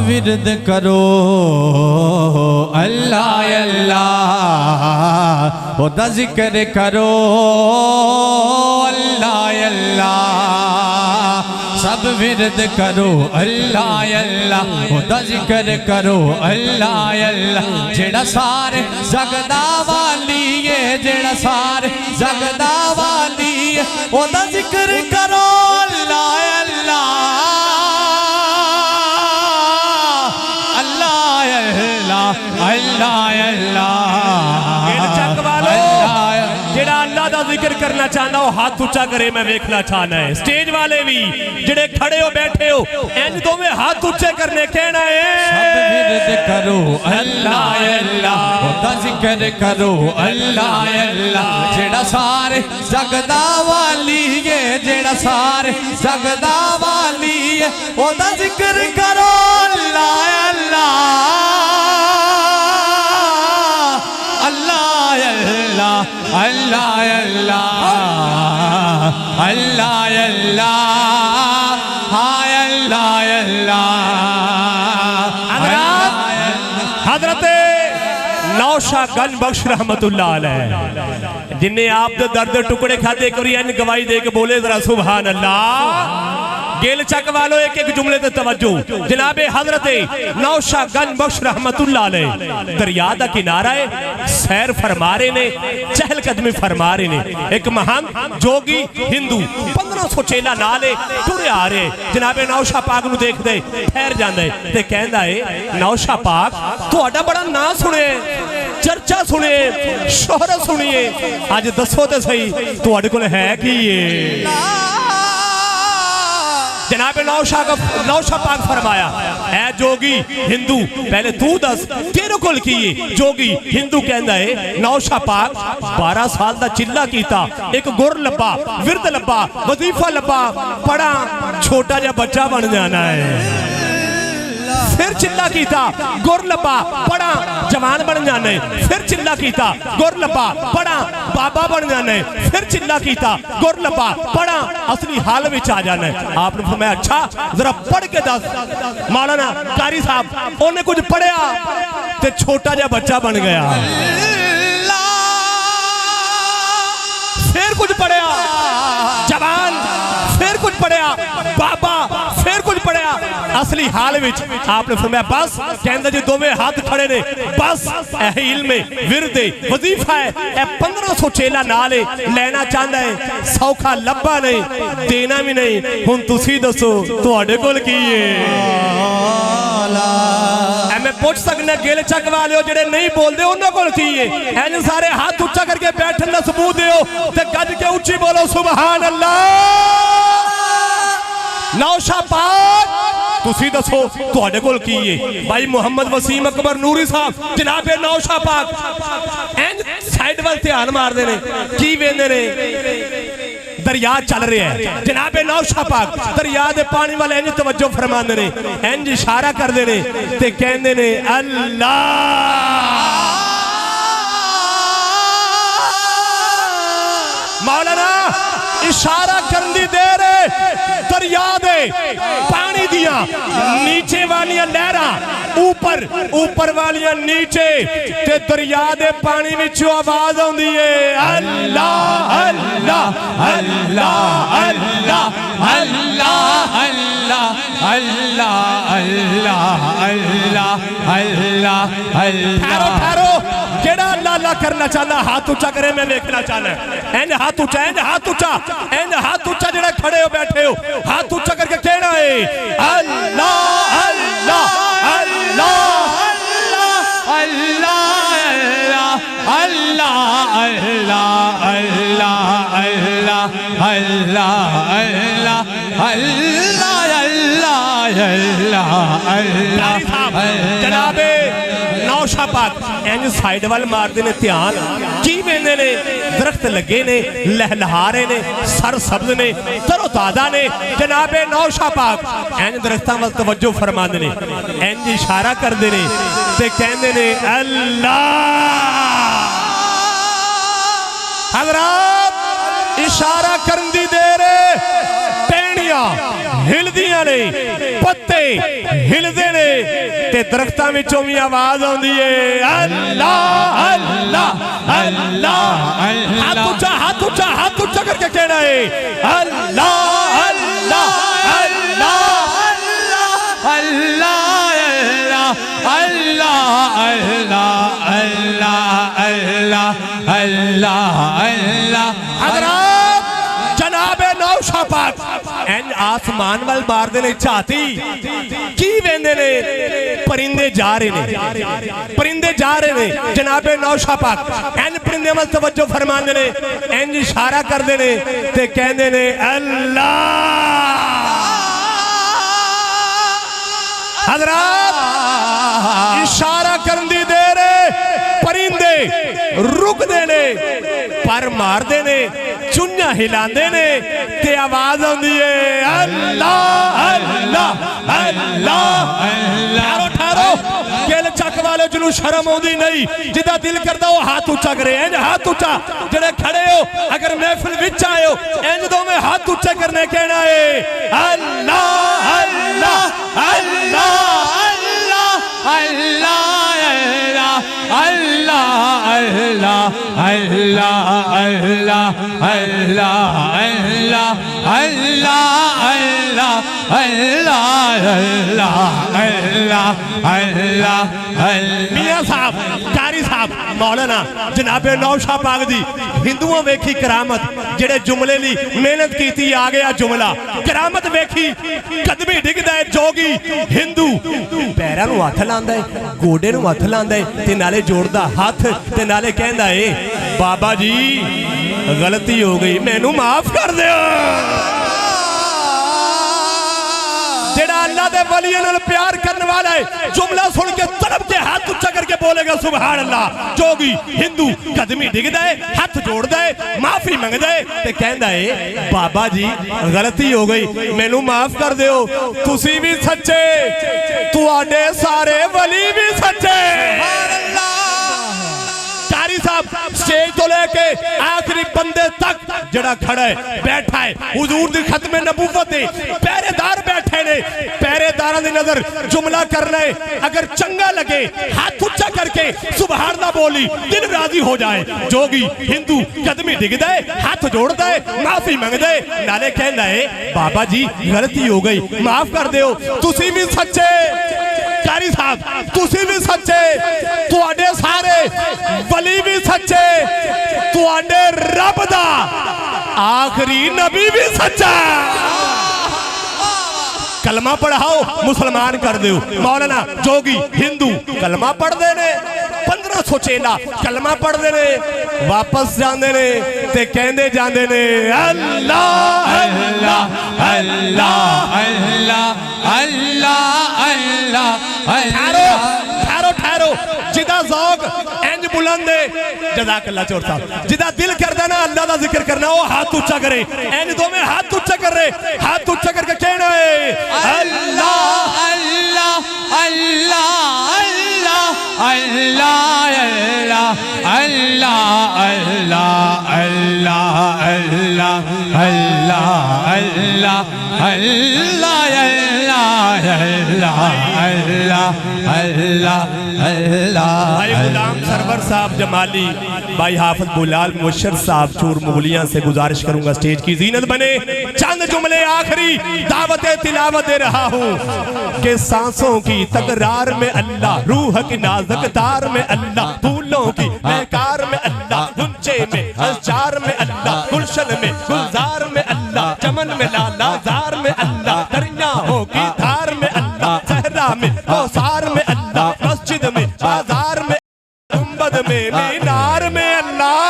ورد کرو اللہ اللہ خدا ذکر کرو اللہ اللہ سب ورد کرو اللہ اللہ خدا ذکر کرو اللہ اللہ جڑا سارے جگدا والی ہے جڑا سارے جگدا والی ہے خدا ذکر کرو اللہ اللہ اللہ اللہ جڑا اللہ دا ذکر کرنا چاہنا ہو ہاتھ اونچا کرے میں دیکھنا چاہنا ہے سٹیج والے بھی جڑے کھڑے ہو بیٹھے ہو ان دو میں ہاتھ اونچے کرنے کہنا ہے سب ورد کرو اللہ اللہ خدا ذکر کرو اللہ اللہ جڑا سارے جگدا والی ہے جڑا سارے جگدا والی ہے خدا ذکر کرو اللہ اللہ اللہ اللہ اللہ اللہ ہائے اللہ اللہ حضرت نوشہ گنج بخش رحمت اللہ علیہ جن نے آپ دے درد ٹکڑے کھاتے کری ان گواہی دے کے بولے ذرا سبحان اللہ گیل چک والو ایک ایک جملے تے توجہ جناب حضرت نوشہ گنج بخش رحمت اللہ علیہ دریا دا کنارہ ہے سیر فرما رہے نے چہل قدمی فرما رہے نے ایک مہان جوگی ہندو 1500 چیلا نالے ٹورے آ رہے جناب نوشہ پاک نو دیکھ دے ٹھہر جاندے تے کہندہ ہے نوشہ پاک تو اڈا بڑا نا سنے چرچا سنے شہرت سنیے آج دسو تے صحیح تو اڈے کل ہے کی یہ جناب نوشہ پاک فرمایا اے جوگی ہندو پہلے تو دس تیرے کل کیے جوگی ہندو کہندہ ہے نوشہ پاک 12 سال دا چلہ کیتا ایک گر لبا ورد لبا وظیفہ لبا پڑا چھوٹا جا بچہ بن جانا ہے پھر چلہ کیتا گر لبا پڑا جوان بن جانے پھر چلہ کیتا گر لبا پڑا بابا بن جانے پھر چلہ کیتا گر لبا پڑا اصلی حال وچ آ جانے آپ نے فرمایا اچھا ذرا پڑھ کے دس مولانا قاری صاحب انہوں نے کچھ پڑھیا تے چھوٹا جا بچہ بن گیا پھر کچھ پڑھیا جوان پھر کچھ پڑھیا بابا پھر کچھ پڑھیا اصلی حال وچ آپ نے فرمایا بس کہندہ جی دو میں ہاتھ کھڑے نے بس اے علم ورد وظیفہ ہے اے 1500 چیلا نالے لینا چاہندہ ہے سوکھا لبا نہیں دینا بھی نہیں ہن تسی دسو تو اڈے کول کیے اے میں پوچھ سکنا گیل چک والے ہو جڑے نہیں بول دے انہوں کول کیے اے جو سارے ہاتھ اچھا کر کے بیٹھنا ثبوت دیو تے گج کے اچھی بولو سبحان اللہ نوشہ پاک تسی دسو تو اڈے کول کیے بھائی محمد وسیم اکبر نوری صاحب جناب نوشہ پاک این سائیڈ والتے آن مار دینے کی ویندے نے دریا چل رہے ہیں جناب نوشہ پاک دریا دے پانی والے این توجہ فرمان دینے این اشارہ کر دینے تے کہندے نے اللہ مولانا اشارہ کرندی دے رہے دریا دے پانی دیا نیچے والیاں لہرہ اوپر والیاں نیچے تے دریا دے پانی وچوں آواز ہوندی ہے اللہ اللہ اللہ اللہ اللہ اللہ اللہ اللہ اللہ اللہ ٹھہرو ٹھہرو کیڑا اللہ اللہ کرنا چاہنا ہاتھ اونچا کرے میں دیکھنا چاہنا ہے این ہاتھ اونچا ہاتھ اونچا جڑا کھڑے ہو بیٹھے ہو ہاتھ اونچا کر کے کہنا ہے اللہ اللہ اللہ اللہ اللہ اللہ اللہ اللہ اللہ اللہ اللہ جناب نوشہ پاک این سائیڈ وال مار دینے تیان کی بیندے نے درخت لگے نے لہلہارے نے سر سبز نے تر و تازہ نے جناب نوشہ پاک این درختان وال توجہ فرما دینے این اشارہ کر دینے تے کہندے نے اللہ حضرات اشارہ کرندی دے رے ٹینیاں ਹਿਲਦੀਆਂ ਨੇ ਪੱਤੇ ਹਿਲਦੇ ਨੇ ਤੇ ਦਰਖਤਾਂ ਵਿੱਚੋਂ ਵੀ ਆਵਾਜ਼ ਆਉਂਦੀ ਏ ਅੱਲਾ ਅੱਲਾ ਅੱਲਾ ਹੱਥ ਉੱਚਾ ਕਰਕੇ ਕਹਿਣਾ ਏ ਅੱਲਾ ਅੱਲਾ ਅੱਲਾ اللہ اللہ اللہ اللہ اللہ اللہ حضرات جناب نوشا پاک این آسمان وال بار دے نے چاہتی کی ویندے نے پرندے جا رہے نے جناب نوشا پاک این پرندے وال توجہ فرمان دے نے این اشارہ کر دے نے تے کہندے نے اللہ حضرات اشارہ کرندی دے رہے پرندے رک دے نے پر مار دے نے چنیا ہلان دے نے تے آواز ہوں دیئے اللہ اللہ اللہ ٹھارو گل چک والے جنو شرم ہوں دی نہیں جدہ دل کردہ ہو ہاتھ اچھا کرے اینج ہاتھ اچھا جنہیں کھڑے ہو اگر محفل وچ آئے ہو اینج دو میں ہاتھ اچھا کرنے کہنا ہے اللہ اللہ اللہ اللہ اللہ اللہ اللہ اللہ اللہ اللہ اللہ اللہ اللہ میاں صاحب قاری صاحب مولانا جناب نوشا پاک دی ہندووں ویکھی کرامت جڑے جملے لی محنت کی تھی آگے آ جملہ کرامت ویکھی قدمی ڈگ دائے جوگی ہندو پیرہ نو ہاتھ لاندہ ہے گوڑے نو ہاتھ لاندہ ہے تے نالے جوڑ دا ہاتھ تے نالے کہندہ ہے بابا جی غلطی ہو گئی میں نو معاف کر دیا جڑا اللہ دے ولیوں نال پیار کرنے والا ہے جملہ سن کے طلب کے ہاتھ اچھا کر کے بولے گا سبحان اللہ جوگی ہندو قدمی ڈگ دائے ہاتھ جوڑ دائے معافی منگ دائے تے کہندہ ہے بابا جی غلطی ہو گئی میں نو معاف کر دے ہو تسی بھی سچے تو آنے سارے ولی بھی سچے قاری صاحب سٹیج تو لے کے آخری بندے تک جڑا کھڑا ہے بیٹھا ہے حضور دی ختم نبوت دے پہرے دار بیٹھے نے پہرے داراں دی نظر جملہ کرنا ہے اگر چنگا لگے ہاتھ اچھا کر کے سبحان اللہ بولی دل راضی ہو جائے جوگی ہندو قدمی ڈگ دائے ہاتھ جوڑ دائے معافی منگ دائے نالے کہنا ہے بابا جی غلطی ہو گئی معاف کر دے ہو تسی بھی سچے قاری صاحب تسی بھی سچے تو آنے سارے ولی بھی سچے تو آنے رب دا آخری نبی بھی سچا کلمہ پڑھاؤ مسلمان کر دیو مولانا جوگی ہندو کلمہ پڑھ دینے 1500 چیلا کلمہ پڑھ دینے واپس جان دینے تے کہندے جان دینے اللہ اللہ اللہ اللہ اللہ ٹھہرو جدہ ذوق اینج بلندے جزاک اللہ چور صاحب جدہ دل کردہ نا اللہ دا ذکر کرنا وہ ہاتھ اچھا کرے اینج دو میں ہاتھ اچھا کر رہے ہاتھ اچھا کر کے کہنا ہے اللہ اللہ اللہ اللہ اللہ اللہ اللہ اللہ اللہ اللہ اللہ اللہ بھائی غلام سرور صاحب جمالی بھائی حافظ بلال مشر صاحب چور مغلیاں سے گزارش کروں گا سٹیج کی زینت بنے چند جملے آخری دعوت تلاوت دے رہا ہوں کہ سانسوں کی تکرار میں اللہ روح کی نازک تار میں اللہ پھولوں کی مہکار میں اللہ گنچے میں اشجار میں اللہ گلشن میں گلزار میں اللہ چمن میں لالا زار میں اللہ دریاؤں کی دھار میں اللہ صحرا میں کوثار میں اللہ مسجد میں بازار میں گنبد میں مینار میں اللہ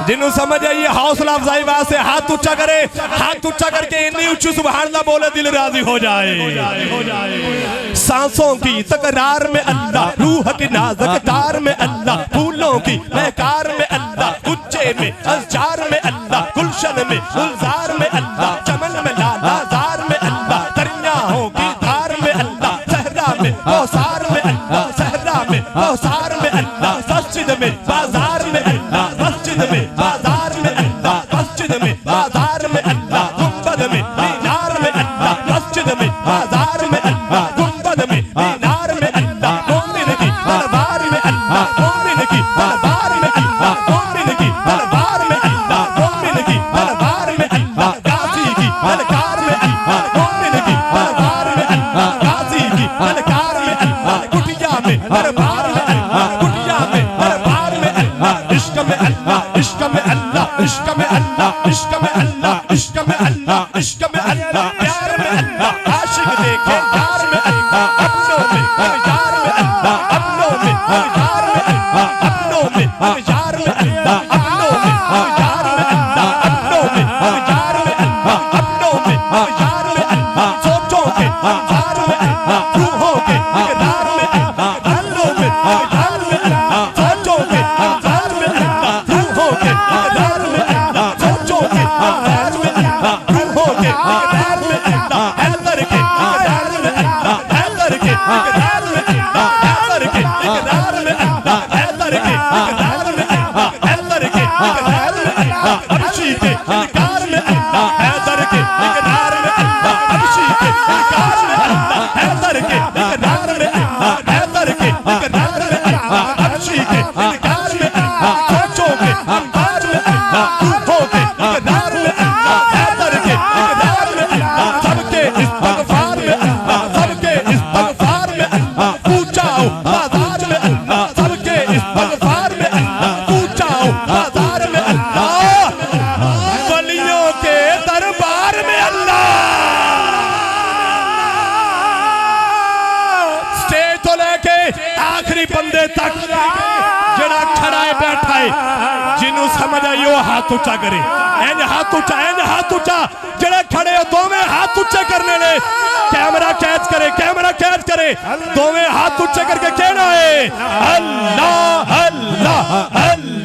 جنہوں سمجھ آئیے حوصلہ افزائی واسطے ہاتھ اچھا کرے ہاتھ اچھا کر کے اتنی اچھی سبحان اللہ بولے دل راضی ہو جائے سانسوں کی تکرار میں اللہ روح کی نازک تار میں اللہ پھولوں کی مہکار میں اللہ گنچے میں اشجار میں اللہ گلشن میں گلزار میں اللہ چمن میں لالا زار میں اللہ دریاؤں کی دھار میں اللہ صحرا میں کوثار میں اللہ صحرا میں کوثار میں اللہ مسجد میں بازار میں اللہ مسجد میں بازار میں اللہ مسجد میں بازار میں اللہ گنبد کہ یار میں اللہ اپنوں میں یار میں اللہ اپنوں میں یار میں اللہ اپنوں میں یار میں اللہ اپنوں میں یار میں اللہ اپنوں میں یار میں اللہ اپنوں میں یار میں اللہ سوچوں کے یار میں اللہ روحوں کے یار میں اللہ دلوں میں یار میں اللہ سوچوں کے یار میں اللہ روحوں کے یار میں اللہ سوچوں کے یار میں اللہ روحوں کے یار میں اللہ حیدر کے یار میں اللہ حیدر کے یار میں اللہ حیدر کے یار میں اللہ حیدر کے یار میں اللہ حیدر کے یار میں اللہ ابشی کے یار میں اللہ حیدر کے یار میں اللہ ابشی کے یار میں اللہ حیدر کے یار میں اللہ حیدر کے یار میں اللہ ابشی کے یار میں اللہ سوچوں کے یار میں اللہ روحوں کے یار میں اللہ حیدر کے یار میں اللہ سب کے استغفار میں اللہ سب کے استغفار میں اللہ پوچھاؤ بازار میں اللہ سب کے استغفار میں اللہ پوچھاؤ بازار میں اللہ ولیوں کے دربار میں اللہ سٹیج تو لے کے آخری بندے تک جڑا کھڑا ہے بیٹھا ہے جنہوں سمجھ آئیو ہاتھ اچھا کرے این ہاتھ اچھا جڑے کھڑے ہو دو میں ہاتھ اچھے کرنے لے کیمرہ کیچ کرے دو میں ہاتھ اچھے کر کے کہنا ہے اللہ اللہ اللہ